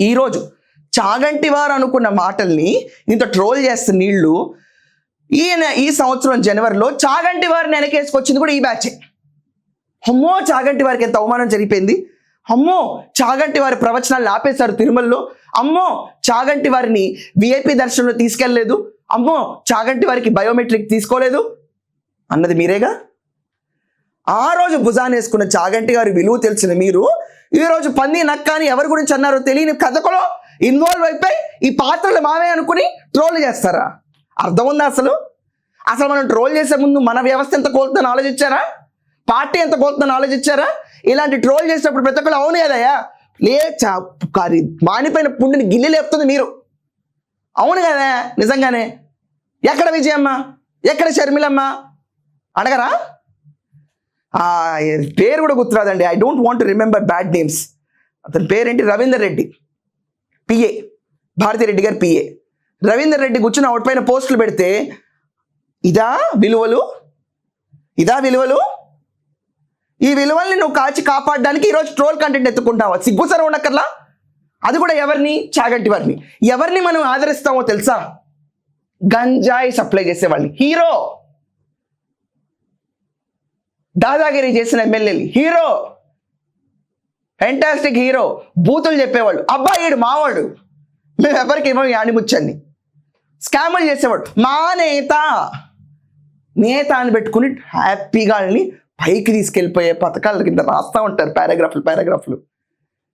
ఈరోజు చాగంటి వారు అనుకున్న మాటల్ని ఇంత ట్రోల్ చేస్తున్న నీళ్ళు ఈ సంవత్సరం జనవరిలో చాగంటి వారిని వెనకేసుకొచ్చింది కూడా ఈ బ్యాచే. అమ్మో చాగంటి వారికి ఎంత అవమానం జరిగిపోయింది, అమ్మో చాగంటి వారి ప్రవచనాలు ఆపేశారు తిరుమలలో, అమ్మో చాగంటి వారిని విఐపి దర్శనంలో తీసుకెళ్ళలేదు, అమ్మో చాగంటి వారికి బయోమెట్రిక్ తీసుకోలేదు అన్నది మీరేగా. ఆ రోజు భుజాన్ని వేసుకున్న చాగంటి గారి విలువ తెలిసిన మీరు ఈరోజు పంది నక్క అని ఎవరి గురించి అన్నారో తెలియని కథకులో ఇన్వాల్వ్ అయిపోయి ఈ పాత్రలు మావే అనుకుని ట్రోల్ చేస్తారా? అర్థం ఉందా అసలు? మనం ట్రోల్ చేసే ముందు మన వ్యవస్థ ఎంత కోలుతుందని ఆలోచించారా? పార్టీ ఎంత కోలుతుందని ఆలోచించారా? ఇలాంటి ట్రోల్ చేసినప్పుడు ప్రతి ఒక్కరు అవును కదయ్యా మానిపోయిన పుండిని గిల్లి లేపుతుంది మీరు, అవును కదా నిజంగానే. ఎక్కడ విజయమ్మ, ఎక్కడ షర్మిలమ్మ అడగరా? పేరు కూడా గుర్తురాదండి. I don't want to remember bad names. అతని పేరేంటి? రవీందర్ రెడ్డి, పిఏ, భారతిరెడ్డి గారు పిఏ. రవీందర్ రెడ్డి కూర్చుని అవుట్ పైన పోస్టులు పెడితే ఇదా విలువలు? ఈ విలువల్ని నువ్వు కాపాడడానికి ఈరోజు ట్రోల్ కంటెంట్ ఎత్తుకుంటావా? సిగ్గుసరం ఉండక్కర్లా. అది కూడా ఎవరిని? చాగంటి వారిని. ఎవరిని మనం ఆదరిస్తామో తెలుసా? గంజాయి సప్లై చేసేవాళ్ళని. హీరో, దాదాగిరి చేసిన ఎమ్మెల్యేలు హీరో, ఫెంటాస్టిక్ హీరో. బూతులు చెప్పేవాళ్ళు, అబ్బాయిడు మావాడు, మేము ఎవరికి ఏమో ఆణిముచ్చండి. స్కాములు చేసేవాడు మా నేత అని పెట్టుకుని హ్యాపీగా పైకి తీసుకెళ్ళిపోయే పథకాల కింద రాస్తూ ఉంటారు పారాగ్రాఫ్లు.